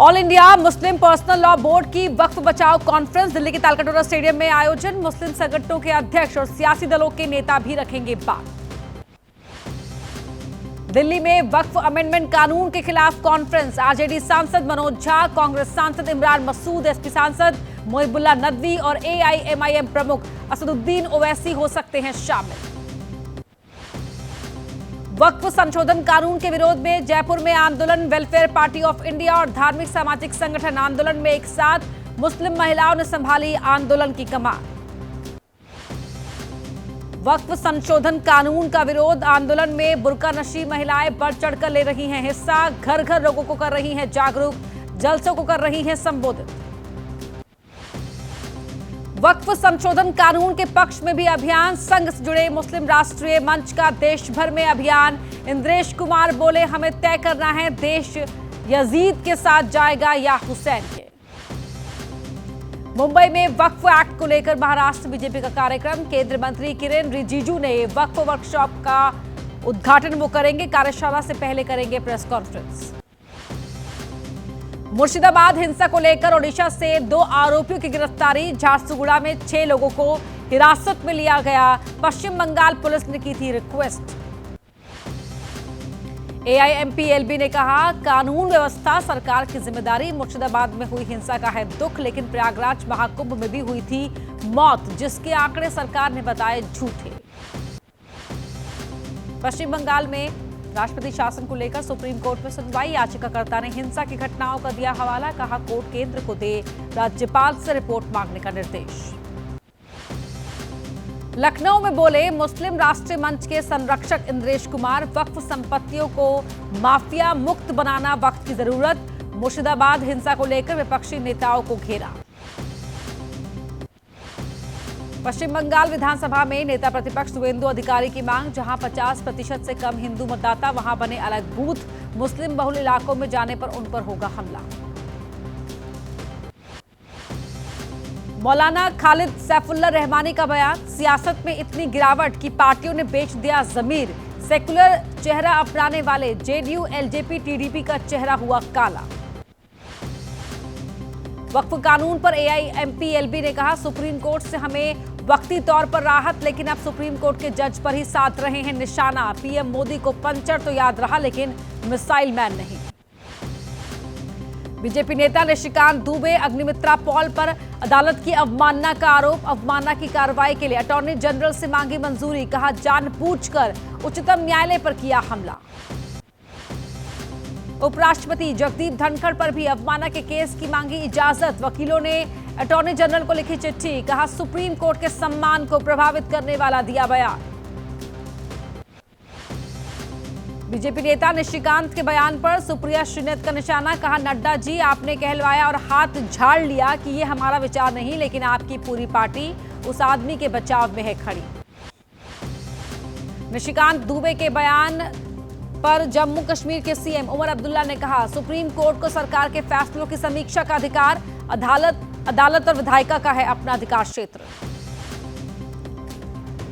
All India Muslim personal law board की वक्फ बचाओ conference Delhi के तालकटोरा स्टेडियम में आयोजन। मुस्लिम संगठनों के अध्यक्ष और सियासी दलों के नेता भी रखेंगे बात। दिल्ली में वक्फ अमेंडमेंट कानून के खिलाफ कॉन्फ्रेंस। आरजेडी सांसद मनोज झा, कांग्रेस सांसद इमरान मसूद, एसपी सांसद मोहिबुल्लाह नदवी और एआईएमआईएम प्रमुख असदुद्दीन ओवैसी हो सकते हैं शामिल। वक्फ संशोधन कानून के विरोध में जयपुर में आंदोलन। वेलफेयर पार्टी ऑफ इंडिया और धार्मिक सामाजिक संगठन आंदोलन में एक साथ। मुस्लिम महिलाओं ने संभाली आंदोलन की कमान। वक्फ संशोधन कानून का विरोध आंदोलन में बुर्का नशी महिलाएं बढ़ चढ़कर ले रही हैं हिस्सा। घर घर लोगों को कर रही हैं जागरूक, जलसों को कर रही हैं संबोधित। वक्फ संशोधन कानून के पक्ष में भी अभियान। संघ से जुड़े मुस्लिम राष्ट्रीय मंच का देश भर में अभियान। इंद्रेश कुमार बोले, हमें तय करना है देश यजीद के साथ जाएगा या हुसैन के। मुंबई में वक्फ एक्ट को लेकर महाराष्ट्र बीजेपी का कार्यक्रम। केंद्रीय मंत्री किरेन रिजिजू ने वक्फ वर्कशॉप का उद्घाटन वो करेंगे। कार्यशाला से पहले करेंगे प्रेस कॉन्फ्रेंस। मुर्शिदाबाद हिंसा को लेकर ओडिशा से 2 आरोपियों की गिरफ्तारी। झारसुगुड़ा में 6 लोगों को हिरासत में लिया गया। पश्चिम बंगाल पुलिस ने की थी रिक्वेस्ट। एआईएमपीएलबी ने कहा, कानून व्यवस्था सरकार की जिम्मेदारी। मुर्शिदाबाद में हुई हिंसा का है दुख, लेकिन प्रयागराज महाकुंभ में भी हुई थी मौत, जिसके आंकड़े सरकार ने बताए झूठे। पश्चिम बंगाल में राष्ट्रपति शासन को लेकर सुप्रीम कोर्ट में सुनवाई। याचिकाकर्ता ने हिंसा की घटनाओं का दिया हवाला। कहा, कोर्ट केंद्र को दे राज्यपाल से रिपोर्ट मांगने का निर्देश। लखनऊ में बोले मुस्लिम राष्ट्रीय मंच के संरक्षक इंद्रेश कुमार, वक्फ संपत्तियों को माफिया मुक्त बनाना वक्त की जरूरत। मुर्शिदाबाद हिंसा को लेकर विपक्षी नेताओं को घेरा। पश्चिम बंगाल विधानसभा में नेता प्रतिपक्ष शुवेंदु अधिकारी की मांग। जहां 50% से कम हिंदू मतदाता, वहां बने अलग बूथ। मुस्लिम बहुल इलाकों में जाने पर उन पर होगा हमला। मौलाना खालिद सैफुल्लाह रहमानी का बयान। सियासत में इतनी गिरावट की पार्टियों ने बेच दिया जमीर। सेकुलर चेहरा अपनाने वाले जेडीयू, एलजेपी, टीडीपी का चेहरा हुआ काला। वक्फ कानून पर एआईएमपीएलबी ने कहा, सुप्रीम कोर्ट से हमें वक्ती तौर पर राहत, लेकिन अब सुप्रीम कोर्ट के जज पर ही साध रहे हैं निशाना। पीएम मोदी को पंचर तो याद रहा, लेकिन मिसाइल मैन नहीं। बीजेपी नेता निशिकांत दुबे, अग्निमित्रा पॉल पर अदालत की अवमानना का आरोप। अवमानना की कार्रवाई के लिए अटॉर्नी जनरल से मांगी मंजूरी। कहा, जानबूझकर उच्चतम न्यायालय पर किया हमला। उपराष्ट्रपति जगदीप धनखड़ पर भी अवमानना के केस की मांगी इजाजत। वकीलों ने अटॉर्नी जनरल को लिखी चिट्ठी। कहा, सुप्रीम कोर्ट के सम्मान को प्रभावित करने वाला दिया बयान। बीजेपी नेता निशिकांत के बयान पर सुप्रिया श्रीनाथ का निशाना। कहा, नड्डा जी आपने कहलवाया और हाथ झाड़ लिया कि ये हमारा विचार नहीं, लेकिन आपकी पूरी पार्टी उस आदमी के बचाव में है खड़ी। निशिकांत दुबे के बयान पर जम्मू कश्मीर के सीएम उमर अब्दुल्ला ने कहा, सुप्रीम कोर्ट को सरकार के फैसलों की समीक्षा का अधिकार। अदालत और विधायिका का है अपना अधिकार क्षेत्र।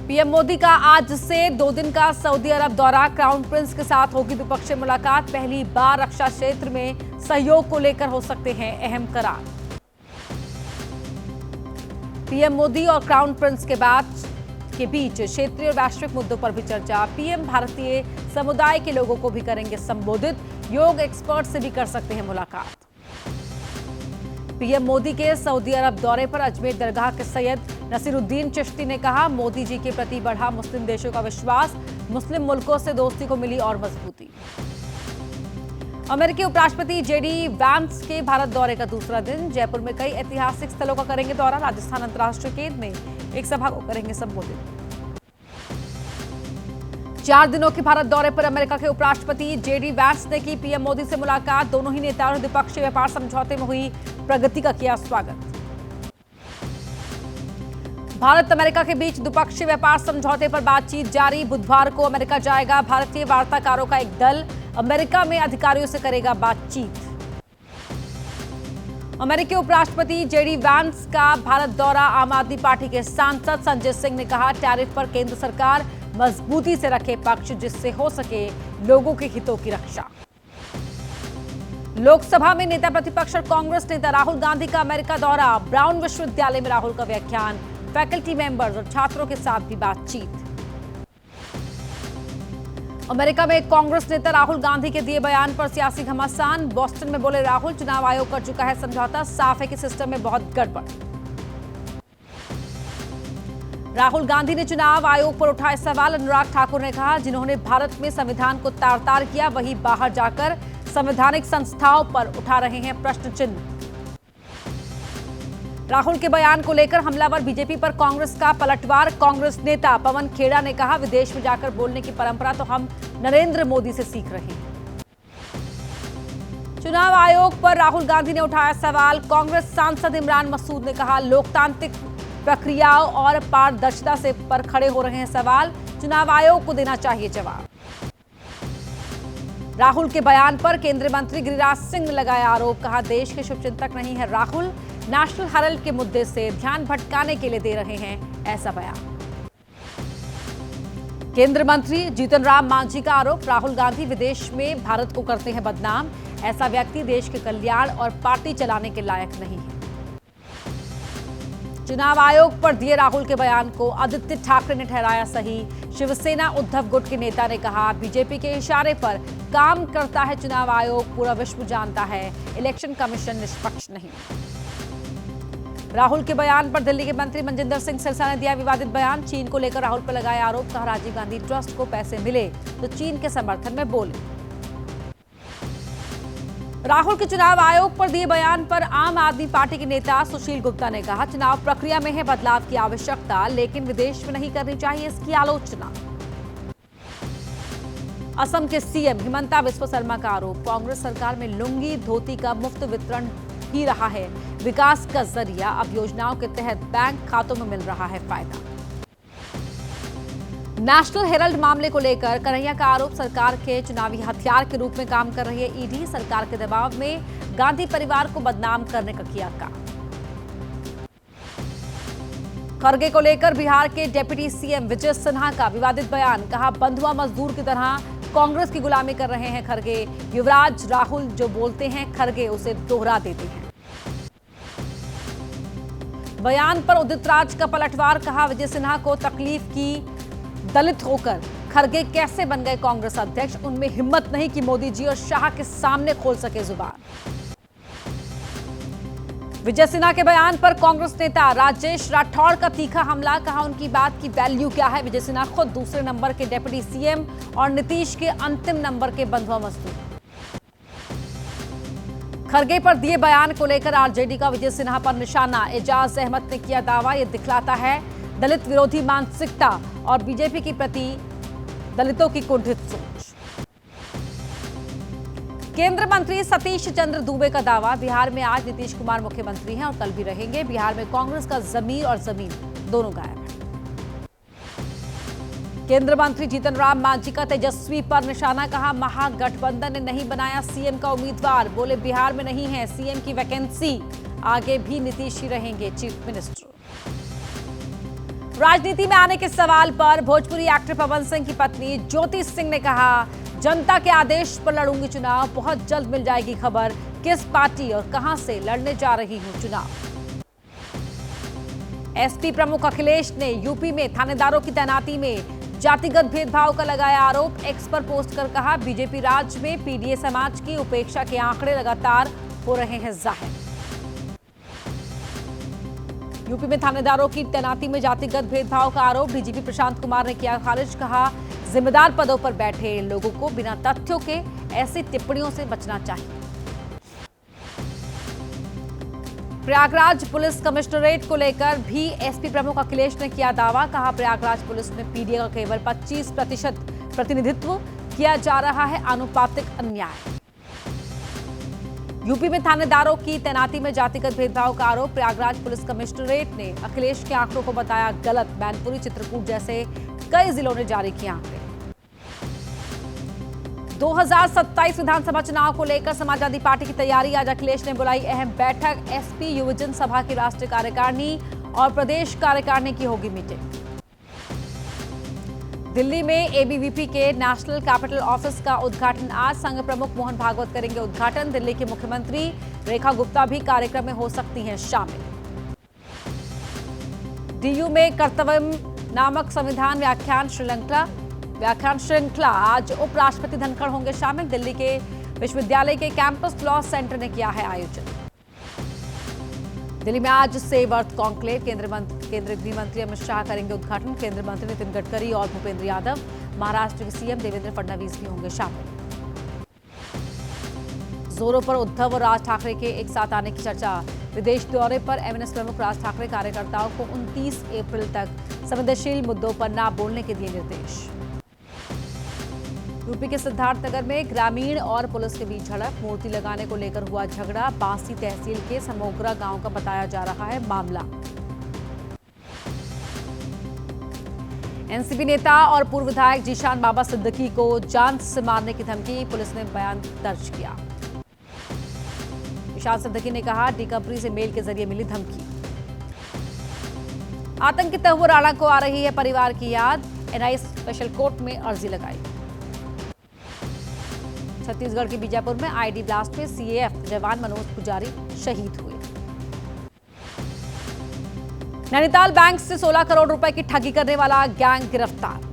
पीएम मोदी का आज से 2 दिन का सऊदी अरब दौरा। क्राउन प्रिंस के साथ होगी द्विपक्षीय मुलाकात। पहली बार रक्षा क्षेत्र में सहयोग को लेकर हो सकते हैं अहम करार। पीएम मोदी और क्राउन प्रिंस के बीच क्षेत्रीय और वैश्विक मुद्दों पर भी चर्चा। पीएम भारतीय समुदाय के लोगों को भी करेंगे संबोधित। योग एक्सपर्ट से भी कर सकते हैं मुलाकात। पीएम मोदी के सऊदी अरब दौरे पर अजमेर दरगाह के सैयद नसीरुद्दीन चिश्ती ने कहा, मोदी जी के प्रति बढ़ा मुस्लिम देशों का विश्वास। मुस्लिम मुल्कों से दोस्ती को मिली और मजबूती। अमेरिकी उपराष्ट्रपति जेडी वैंस के भारत दौरे का दूसरा दिन। जयपुर में कई ऐतिहासिक स्थलों का करेंगे दौरा। राजस्थान अंतर्राष्ट्रीय केंद्र में एक सभा को करेंगे संबोधित। 4 दिनों के भारत दौरे पर अमेरिका के उपराष्ट्रपति जेडी वैंस ने की पीएम मोदी से मुलाकात। दोनों ही नेताओं ने द्विपक्षीय व्यापार समझौते में हुई प्रगति का किया स्वागत। भारत अमेरिका के बीच द्विपक्षीय व्यापार समझौते पर बातचीत जारी। बुधवार को अमेरिका जाएगा भारतीय वार्ताकारों का एक दल। अमेरिका में अधिकारियों से करेगा बातचीत। अमेरिकी उपराष्ट्रपति जेडी वैंस का भारत दौरा। आम आदमी पार्टी के सांसद संजय सिंह ने कहा, टैरिफ पर केंद्र सरकार मजबूती से रखे पक्ष, जिससे हो सके लोगों के हितों की रक्षा। लोकसभा में नेता प्रतिपक्ष और कांग्रेस नेता राहुल गांधी का अमेरिका दौरा, ब्राउन विश्वविद्यालय में राहुल का व्याख्यान, फैकल्टी मेंबर्स और छात्रों के साथ भी बातचीत। अमेरिका में कांग्रेस नेता राहुल गांधी के दिए बयान पर सियासी घमासान, बोस्टन में बोले राहुल, चुनाव आयोग कर चुका है समझौता, साफ है कि सिस्टम में बहुत गड़बड़। राहुल गांधी ने चुनाव आयोग पर उठाए सवाल, अनुराग ठाकुर ने कहा, जिन्होंने भारत में संविधान को तार तार किया वही बाहर जाकर संवैधानिक संस्थाओं पर उठा रहे हैं प्रश्न चिन्ह। राहुल के बयान को लेकर हमलावर बीजेपी पर कांग्रेस का पलटवार, कांग्रेस नेता पवन खेड़ा ने कहा, विदेश में जाकर बोलने की परंपरा तो हम नरेंद्र मोदी से सीख रहे हैं। चुनाव आयोग पर राहुल गांधी ने उठाया सवाल, कांग्रेस सांसद इमरान मसूद ने कहा, लोकतांत्रिक प्रक्रियाओं और पारदर्शिता से पर खड़े हो रहे हैं सवाल, चुनाव आयोग को देना चाहिए जवाब। राहुल के बयान पर केंद्रीय मंत्री गिरिराज सिंह ने लगाया आरोप, कहा, देश के शुभचिंतक नहीं है राहुल, नेशनल हेराल्ड के मुद्दे से ध्यान भटकाने के लिए दे रहे हैं ऐसा बयान। केंद्रीय मंत्री जीतन राम मांझी का आरोप, राहुल गांधी विदेश में भारत को करते हैं बदनाम, ऐसा व्यक्ति देश के कल्याण और पार्टी चलाने के लायक नहीं है। चुनाव आयोग पर दिए राहुल के बयान को आदित्य ठाकरे ने ठहराया सही, शिवसेना उद्धव गुट के नेता ने कहा, बीजेपी के इशारे पर काम करता है चुनाव आयोग, पूरा विश्व जानता है इलेक्शन कमीशन निष्पक्ष नहीं। राहुल के बयान पर दिल्ली के मंत्री मनजिंदर सिंह सिरसा ने दिया विवादित बयान, चीन को लेकर राहुल पर लगाया आरोप, कहा, राजीव गांधी ट्रस्ट को पैसे मिले तो चीन के समर्थन में बोले। राहुल के चुनाव आयोग पर दिए बयान पर आम आदमी पार्टी के नेता सुशील गुप्ता ने कहा, चुनाव प्रक्रिया में है बदलाव की आवश्यकता, लेकिन विदेश में नहीं करनी चाहिए इसकी आलोचना। असम के सीएम हिमंता बिस्वा शर्मा का आरोप, कांग्रेस सरकार में लुंगी धोती का मुफ्त वितरण ही रहा है विकास का जरिया, अब योजनाओं के तहत बैंक खातों में मिल रहा है फायदा। नेशनल हेराल्ड मामले को लेकर कन्हैया का आरोप, सरकार के चुनावी हथियार के रूप में काम कर रही है ईडी, सरकार के दबाव में गांधी परिवार को बदनाम करने का किया काम। खड़गे को लेकर बिहार के डिप्टी सीएम विजय सिन्हा का विवादित बयान, कहा, बंधुआ मजदूर की तरह कांग्रेस की गुलामी कर रहे हैं खड़गे, युवराज राहुल जो बोलते हैं खड़गे उसे दोहरा देते हैं। बयान पर उदित राज का पलटवार, कहा, विजय सिन्हा को तकलीफ की, दलित होकर खड़गे कैसे बन गए कांग्रेस अध्यक्ष, उनमें हिम्मत नहीं कि मोदी जी और शाह के सामने खोल सके जुबान। विजय सिन्हा के बयान पर कांग्रेस नेता राजेश राठौड़ का तीखा हमला, कहा, उनकी बात की वैल्यू क्या है, विजय सिन्हा खुद दूसरे नंबर के डिप्टी सीएम और नीतीश के अंतिम नंबर के बंधुआ मजदूर। खड़गे पर दिए बयान को लेकर आरजेडी का विजय सिन्हा पर निशाना, एजाज अहमद ने किया दावा, यह दिखलाता है दलित विरोधी मानसिकता और बीजेपी के प्रति दलितों की कुंठित सोच। केंद्रीय मंत्री सतीश चंद्र दूबे का दावा, बिहार में आज नीतीश कुमार मुख्यमंत्री हैं और कल भी रहेंगे, बिहार में कांग्रेस का जमीर और जमीन दोनों गायब है। केंद्रीय मंत्री जीतन राम मांझी का तेजस्वी पर निशाना, कहा, महागठबंधन ने नहीं बनाया सीएम का उम्मीदवार, बोले बिहार में नहीं है सीएम की वैकेंसी, आगे भी नीतीश ही रहेंगे चीफ मिनिस्टर। राजनीति में आने के सवाल पर भोजपुरी एक्टर पवन सिंह की पत्नी ज्योति सिंह ने कहा, जनता के आदेश पर लड़ूंगी चुनाव, बहुत जल्द मिल जाएगी खबर किस पार्टी और कहां से लड़ने जा रही हूं चुनाव। एसपी प्रमुख अखिलेश ने यूपी में थानेदारों की तैनाती में जातिगत भेदभाव का लगाया आरोप, एक्स पर पोस्ट कर कहा, बीजेपी राज में पीडीए समाज की उपेक्षा के आंकड़े लगातार हो रहे हैं जाहिर। यूपी में थानेदारों की तैनाती में जातिगत भेदभाव का आरोप डीजीपी प्रशांत कुमार ने किया खारिज, कहा, जिम्मेदार पदों पर बैठे लोगों को बिना तथ्यों के ऐसी टिप्पणियों से बचना चाहिए। प्रयागराज पुलिस कमिश्नरेट को लेकर भी एसपी प्रमुख अखिलेश ने किया दावा, कहा, प्रयागराज पुलिस में पीडीए का केवल 25% प्रतिनिधित्व किया जा रहा है, आनुपातिक अन्याय। यूपी में थानेदारों की तैनाती में जातिगत भेदभाव का आरोप, प्रयागराज पुलिस कमिश्नरेट ने अखिलेश के आंकड़ों को बताया गलत, मैनपुरी चित्रकूट जैसे कई जिलों ने जारी किए आंकड़े। 2027 विधानसभा चुनाव को लेकर समाजवादी पार्टी की तैयारी, आज अखिलेश ने बुलाई अहम बैठक, एसपी युवजन सभा की राष्ट्रीय कार्यकारिणी और प्रदेश कार्यकारिणी की होगी मीटिंग। दिल्ली में एबीवीपी के नेशनल कैपिटल ऑफिस का उद्घाटन आज संघ प्रमुख मोहन भागवत करेंगे उद्घाटन। दिल्ली की मुख्यमंत्री रेखा गुप्ता भी कार्यक्रम में हो सकती हैं शामिल। डीयू में कर्तव्यम नामक संविधान व्याख्यान श्रृंखला आज उपराष्ट्रपति धनखड़ होंगे शामिल। दिल्ली के विश्वविद्यालय के कैंपस लॉ सेंटर ने किया है आयोजन। दिल्ली में आज सेव अर्थ कॉन्क्लेव, केंद्रीय गृह मंत्री अमित शाह करेंगे उद्घाटन। केंद्रीय मंत्री नितिन गडकरी और भूपेंद्र यादव, महाराष्ट्र के सीएम देवेंद्र फडणवीस भी होंगे शामिल। जोरों पर उद्धव और राज ठाकरे के एक साथ आने की चर्चा। विदेश दौरे पर एमएनएस प्रमुख राज ठाकरे कार्यकर्ताओं को 29 अप्रैल तक संवेदनशील मुद्दों पर न बोलने के दिए निर्देश। यूपी के सिद्धार्थनगर में ग्रामीण और पुलिस के बीच झड़प, मूर्ति लगाने को लेकर हुआ झगड़ा। बांसी तहसील के समोगरा गांव का बताया जा रहा है मामला। एनसीपी नेता और पूर्व विधायक जीशान बाबा सिद्दीकी को जान से मारने की धमकी, पुलिस ने बयान दर्ज किया। जीशान सिद्दीकी ने कहा, डी कंपनी से मेल के जरिए मिली धमकी। आतंकी तहव्वुर राणा को आ रही है परिवार की याद, एनआईए स्पेशल कोर्ट में अर्जी लगाई। छत्तीसगढ़ के बीजापुर में आईडी ब्लास्ट में सीएएफ जवान मनोज पुजारी शहीद हुए। नैनीताल बैंक से 16 करोड़ रुपए की ठगी करने वाला गैंग गिरफ्तार।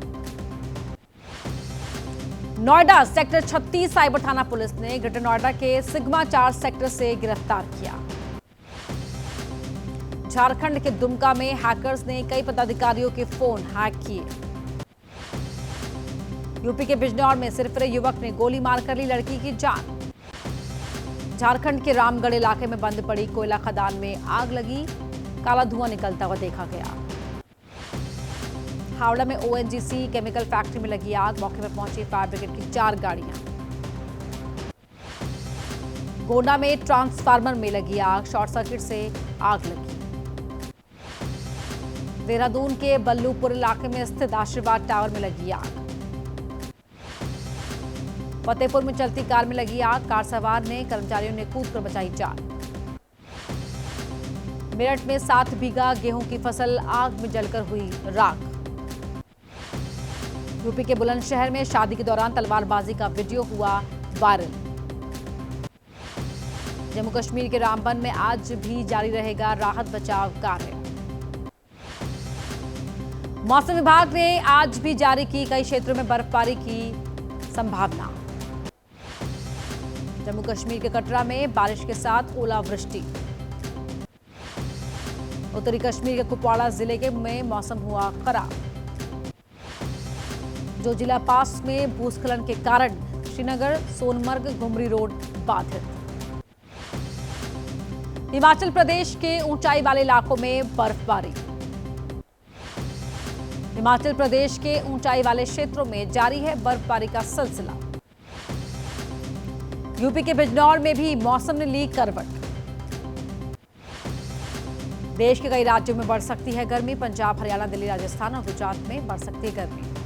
नोएडा सेक्टर 36 साइबर थाना पुलिस ने ग्रेटर नोएडा के सिग्मा 4 सेक्टर से गिरफ्तार किया। झारखंड के दुमका में हैकर्स ने कई पदाधिकारियों के फोन हैक किए। यूपी के बिजनौर में सिरफिरे युवक ने गोली मारकर ली लड़की की जान। झारखंड के रामगढ़ इलाके में बंद पड़ी कोयला खदान में आग लगी, काला धुआं निकलता हुआ देखा गया। हावड़ा में ओएनजीसी केमिकल फैक्ट्री में लगी आग, मौके पर पहुंची फायर ब्रिगेड की 4 गाड़ियां। गोंडा में ट्रांसफार्मर में लगी आग, शॉर्ट सर्किट से आग लगी। देहरादून के बल्लूपुर इलाके में स्थित आशीर्वाद टावर में लगी आग। फतेहपुर में चलती कार में लगी आग, कार सवार ने कर्मचारियों ने कूद कर बचाई जान। मेरठ में 7 बीघा गेहूं की फसल आग में जलकर हुई राख। यूपी के बुलंदशहर में शादी के दौरान तलवारबाजी का वीडियो हुआ वायरल। जम्मू कश्मीर के रामबन में आज भी जारी रहेगा राहत बचाव कार्य। मौसम विभाग ने आज भी जारी की कई क्षेत्रों में बर्फबारी की संभावना। जम्मू कश्मीर के कटरा में बारिश के साथ ओलावृष्टि। उत्तरी कश्मीर के कुपवाड़ा जिले के में मौसम हुआ खराब। जो जिला पास में भूस्खलन के कारण श्रीनगर सोनमर्ग घुमरी रोड बाधित। हिमाचल प्रदेश के ऊंचाई वाले इलाकों में बर्फबारी। हिमाचल प्रदेश के ऊंचाई वाले क्षेत्रों में जारी है बर्फबारी का सिलसिला। यूपी के बिजनौर में भी मौसम ने ली करवट। देश के कई राज्यों में बढ़ सकती है गर्मी। पंजाब, हरियाणा, दिल्ली, राजस्थान और गुजरात में बढ़ सकती है गर्मी।